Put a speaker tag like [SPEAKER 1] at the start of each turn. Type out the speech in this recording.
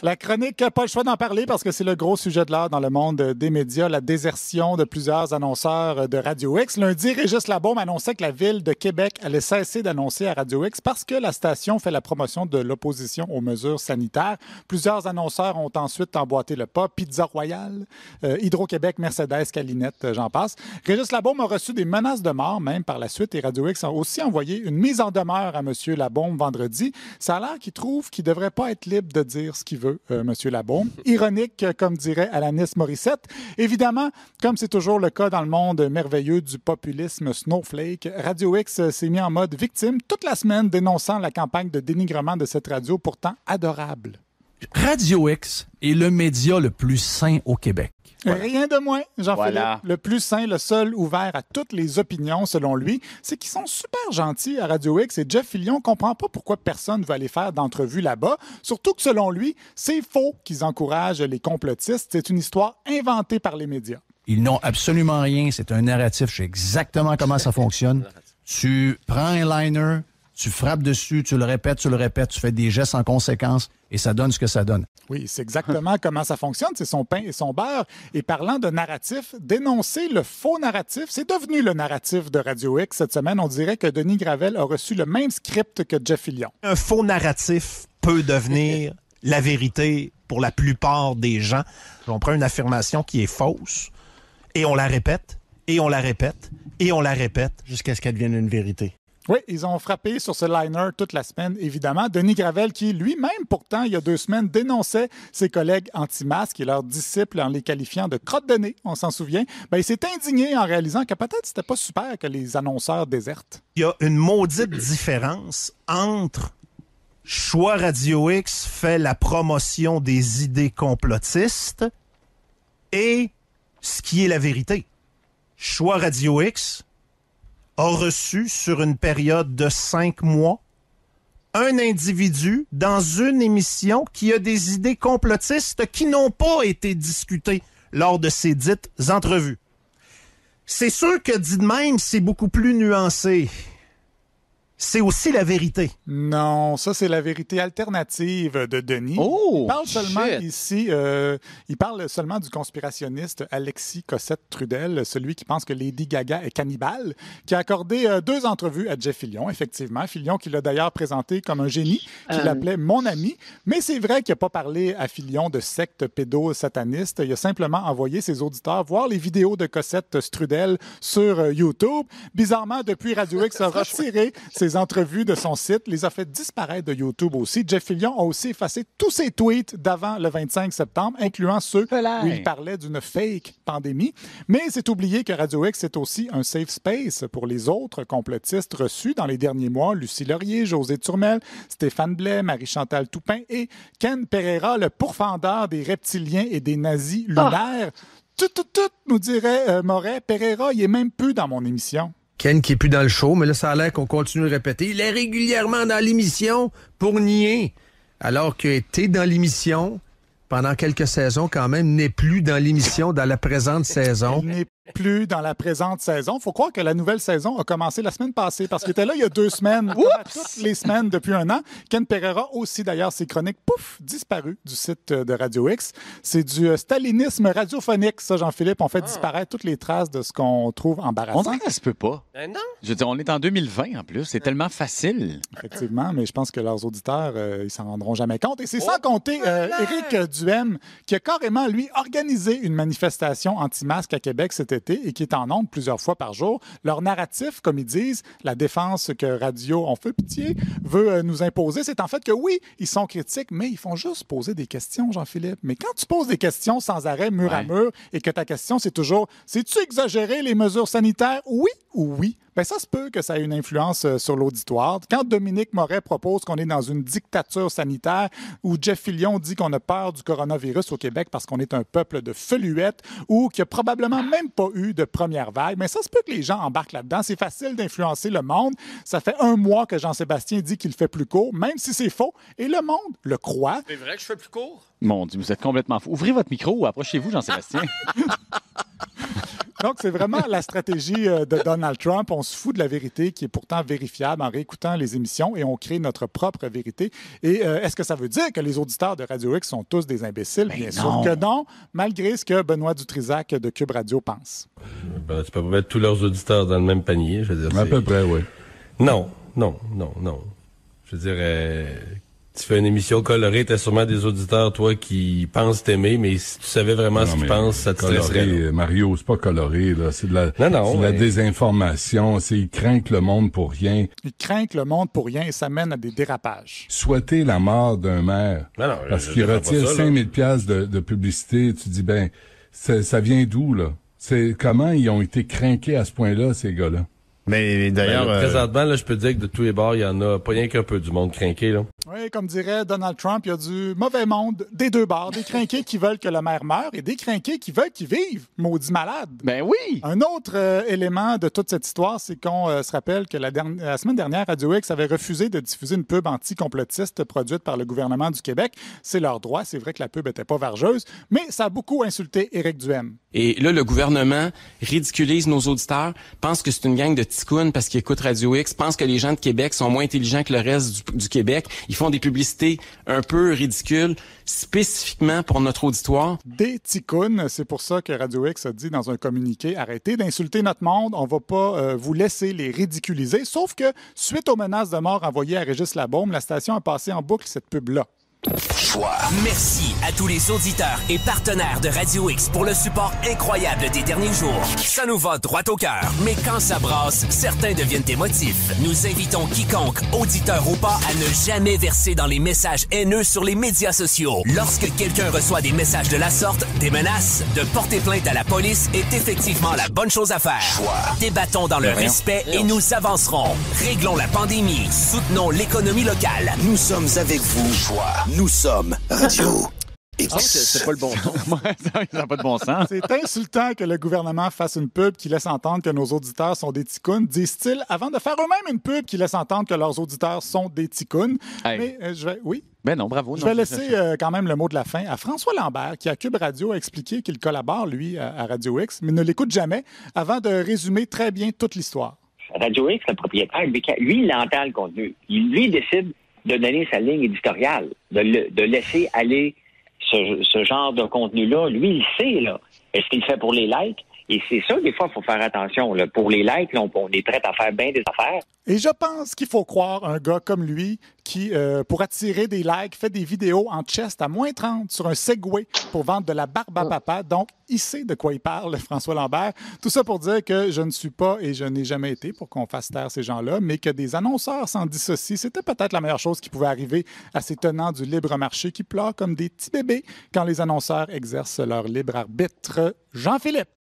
[SPEAKER 1] La chronique, pas le choix d'en parler parce que c'est le gros sujet de l'heure dans le monde des médias, la désertion de plusieurs annonceurs de Radio X. Lundi, Régis Labaume annonçait que la Ville de Québec allait cesser d'annoncer à Radio X parce que la station fait la promotion de l'opposition aux mesures sanitaires. Plusieurs annonceurs ont ensuite emboîté le pas. Pizza Royale, Hydro-Québec, Mercedes, Calinette, j'en passe. Régis Labaume a reçu des menaces de mort même par la suite et Radio X a aussi envoyé une mise en demeure à M. Labaume vendredi. Ça a l'air qu'il trouve qu'il ne devrait pas être libre de dire ce qu'il veut, M. Labaume. Ironique, comme dirait Alanis Morissette. Évidemment, comme c'est toujours le cas dans le monde merveilleux du populisme snowflake, Radio X s'est mis en mode victime toute la semaine, dénonçant la campagne de dénigrement de cette radio pourtant adorable.
[SPEAKER 2] Radio X est le média le plus sain au Québec.
[SPEAKER 1] Voilà. Rien de moins, Jean-Philippe. Le plus sain, le seul ouvert à toutes les opinions, selon lui, c'est qu'ils sont super gentils à Radio X et Jeff Fillion comprend pas pourquoi personne veut aller faire d'entrevue là-bas. Surtout que, selon lui, c'est faux qu'ils encouragent les complotistes. C'est une histoire inventée par les médias.
[SPEAKER 2] Ils n'ont absolument rien. C'est un narratif. Je sais exactement comment ça fonctionne. Tu prends un liner, tu frappes dessus, tu le répètes, tu fais des gestes en conséquence et ça donne ce que ça donne.
[SPEAKER 1] Oui, c'est exactement comment ça fonctionne. C'est son pain et son beurre. Et parlant de narratif, dénoncer le faux narratif, c'est devenu le narratif de Radio X. Cette semaine, on dirait que Denis Gravel a reçu le même script que Jeff Fillion.
[SPEAKER 3] Un faux narratif peut devenir la vérité pour la plupart des gens. On prend une affirmation qui est fausse et on la répète, et on la répète, et on la répète jusqu'à ce qu'elle devienne une vérité.
[SPEAKER 1] Oui, ils ont frappé sur ce liner toute la semaine, évidemment. Denis Gravel, qui lui-même, pourtant, il y a 2 semaines, dénonçait ses collègues anti-masques et leurs disciples en les qualifiant de crottes de nez, on s'en souvient. Il s'est indigné en réalisant que peut-être c'était pas super que les annonceurs désertent.
[SPEAKER 3] Il y a une maudite différence entre Choix Radio X fait la promotion des idées complotistes et ce qui est la vérité. Choix Radio X a reçu sur une période de 5 mois un individu dans une émission qui a des idées complotistes qui n'ont pas été discutées lors de ces dites entrevues. C'est sûr que dit de même, c'est beaucoup plus nuancé. C'est aussi la vérité.
[SPEAKER 1] Non, ça, c'est la vérité alternative de Denis.
[SPEAKER 4] Oh,
[SPEAKER 1] il parle seulement
[SPEAKER 4] shit.
[SPEAKER 1] ici, il parle seulement du conspirationniste Alexis Cossette-Trudel, celui qui pense que Lady Gaga est cannibale, qui a accordé 2 entrevues à Jeff Fillion, effectivement. Fillion qui l'a d'ailleurs présenté comme un génie, qui l'appelait mon ami. Mais c'est vrai qu'il n'a pas parlé à Fillion de secte pédo-sataniste. Il a simplement envoyé ses auditeurs voir les vidéos de Cossette-Trudel sur YouTube. Bizarrement, depuis Radio X a retiré ses entrevues de son site, les a fait disparaître de YouTube aussi. Jeff Fillion a aussi effacé tous ses tweets d'avant le 25 septembre, incluant ceux où il parlait d'une fake pandémie. Mais c'est oublié que Radio X est aussi un safe space pour les autres complotistes reçus dans les derniers mois. Lucie Laurier, José Turmel, Stéphane Blais, Marie-Chantal Toupin et Ken Pereira, le pourfendeur des reptiliens et des nazis lunaires. Tout, nous dirait Moret. Pereira, il est même plus dans mon émission.
[SPEAKER 5] Ken qui est plus dans le show, mais là, ça a l'air qu'on continue de répéter. Il est régulièrement dans l'émission pour nier. Alors que t'es dans l'émission pendant quelques saisons, quand même, n'est plus dans l'émission dans la présente saison.
[SPEAKER 1] Il n'est plus dans la présente saison. Faut croire que la nouvelle saison a commencé la semaine passée parce qu'il était là il y a 2 semaines, toutes les semaines depuis 1 an. Ken Pereira aussi, d'ailleurs, ses chroniques, disparues du site de Radio X. C'est du stalinisme radiophonique, ça, Jean-Philippe. On fait disparaître toutes les traces de ce qu'on trouve embarrassant.
[SPEAKER 4] On dirait que ça se peut pas.
[SPEAKER 6] Non?
[SPEAKER 4] Je veux dire, on est en 2020 en plus. C'est tellement facile.
[SPEAKER 1] Effectivement, mais je pense que leurs auditeurs, ils s'en rendront jamais compte. Et c'est sans compter Éric Duhem, qui a carrément, lui, organisé une manifestation anti-masque à Québec cet été et qui est en ondes plusieurs fois par jour. Leur narratif, comme ils disent, la défense que Radio On fait pitié veut nous imposer, c'est en fait que oui, ils sont critiques, mais ils font juste poser des questions, Jean-Philippe. Mais quand tu poses des questions sans arrêt, mur à mur, et que ta question, c'est toujours « C'est-tu exagéré les mesures sanitaires? Oui ou oui? » Ben ça se peut que ça ait une influence sur l'auditoire. Quand Dominique Moret propose qu'on est dans une dictature sanitaire, ou Jeff Fillion dit qu'on a peur du coronavirus au Québec parce qu'on est un peuple de feluettes, ou qu'il n'y a probablement même pas eu de première vague, mais ça se peut que les gens embarquent là-dedans. C'est facile d'influencer le monde. Ça fait 1 mois que Jean-Sébastien dit qu'il fait plus court, même si c'est faux, et le monde le croit.
[SPEAKER 6] C'est vrai que je fais plus court?
[SPEAKER 4] Mon Dieu, vous êtes complètement fou. Ouvrez votre micro ou approchez-vous, Jean-Sébastien.
[SPEAKER 1] Donc, c'est vraiment la stratégie de Donald Trump. On se fout de la vérité qui est pourtant vérifiable en réécoutant les émissions et on crée notre propre vérité. Et est-ce que ça veut dire que les auditeurs de Radio X sont tous des imbéciles? Bien sûr que non, malgré ce que Benoît Dutrisac de Cube Radio pense.
[SPEAKER 6] Ben, tu peux pas mettre tous leurs auditeurs dans le même panier, je veux dire.
[SPEAKER 7] À peu près, oui.
[SPEAKER 6] Non. Je veux dire, tu fais une émission colorée, t'as sûrement des auditeurs, toi, qui pensent t'aimer, mais si tu savais vraiment ce qu'ils pensent, ça te stresserait.
[SPEAKER 7] Mario, c'est pas coloré, là. C'est de la désinformation. Ils craignent le monde pour rien.
[SPEAKER 1] Ils craignent le monde pour rien et ça mène à des dérapages.
[SPEAKER 7] Souhaiter la mort d'un maire parce qu'il retire 5000 piastres de publicité, tu dis, ça vient d'où, là? C'est comment ils ont été crainqués à ce point-là, ces gars-là?
[SPEAKER 3] Mais d'ailleurs...
[SPEAKER 6] présentement, là, je peux te dire que de tous les bords, il y en a pas rien qu'un peu du monde crinqué, là.
[SPEAKER 1] Oui, comme dirait Donald Trump, il y a du mauvais monde des deux bords. Des crinqués qui veulent que le maire meure et des crinqués qui veulent qu'il vive. Maudit malade.
[SPEAKER 4] Ben oui!
[SPEAKER 1] Un autre élément de toute cette histoire, c'est qu'on se rappelle que la semaine dernière, Radio X avait refusé de diffuser une pub anti-complotiste produite par le gouvernement du Québec. C'est leur droit. C'est vrai que la pub était pas vargeuse, mais ça a beaucoup insulté Éric Duhaime.
[SPEAKER 8] Et là, le gouvernement ridiculise nos auditeurs, pense que c'est une gang de ticounes parce qu'ils écoutent Radio X, pense que les gens de Québec sont moins intelligents que le reste du Québec. Ils font des publicités un peu ridicules, spécifiquement pour notre auditoire.
[SPEAKER 1] Des ticounes, c'est pour ça que Radio X a dit dans un communiqué, arrêtez d'insulter notre monde, on va pas vous laisser les ridiculiser. Sauf que, suite aux menaces de mort envoyées à Régis Labaume, la station a passé en boucle cette pub-là.
[SPEAKER 9] Choix. Merci à tous les auditeurs et partenaires de Radio X pour le support incroyable des derniers jours. Ça nous va droit au cœur, mais quand ça brasse, certains deviennent émotifs. Nous invitons quiconque, auditeur ou pas, à ne jamais verser dans les messages haineux sur les médias sociaux. Lorsque quelqu'un reçoit des messages de la sorte, des menaces, de porter plainte à la police est effectivement la bonne chose à faire. Choix. Débattons dans le respect et nous avancerons. Réglons la pandémie, soutenons l'économie locale. Nous sommes avec vous. Choix. Nous sommes Radio X.
[SPEAKER 4] C'est pas le bon ton. Ça n'a pas de bon sens.
[SPEAKER 1] C'est insultant que le gouvernement fasse une pub qui laisse entendre que nos auditeurs sont des ticounes, disent-ils, avant de faire eux-mêmes une pub qui laisse entendre que leurs auditeurs sont des ticounes.
[SPEAKER 4] Hey.
[SPEAKER 1] Mais Oui?
[SPEAKER 4] Ben non, bravo.
[SPEAKER 1] Je vais laisser quand même le mot de la fin à François Lambert, qui à Cube Radio a expliqué qu'il collabore, lui, à Radio X, mais ne l'écoute jamais, avant de résumer très bien toute l'histoire.
[SPEAKER 10] Radio X, le propriétaire, lui, il entend le contenu. Lui, il décide de donner sa ligne éditoriale, de laisser aller ce genre de contenu-là. Lui, il sait, là. Est-ce qu'il le fait pour les likes? Et c'est ça, des fois, il faut faire attention. Là. Pour les likes, là, on est prêt à faire bien des affaires.
[SPEAKER 1] Et je pense qu'il faut croire un gars comme lui qui, pour attirer des likes, fait des vidéos en chest à moins 30 sur un Segway pour vendre de la barbe à papa. Donc, il sait de quoi il parle, François Lambert. Tout ça pour dire que je ne suis pas et je n'ai jamais été pour qu'on fasse taire ces gens-là, mais que des annonceurs s'en dissocient, c'était peut-être la meilleure chose qui pouvait arriver à ces tenants du libre marché qui pleurent comme des petits bébés quand les annonceurs exercent leur libre arbitre. Jean-Philippe.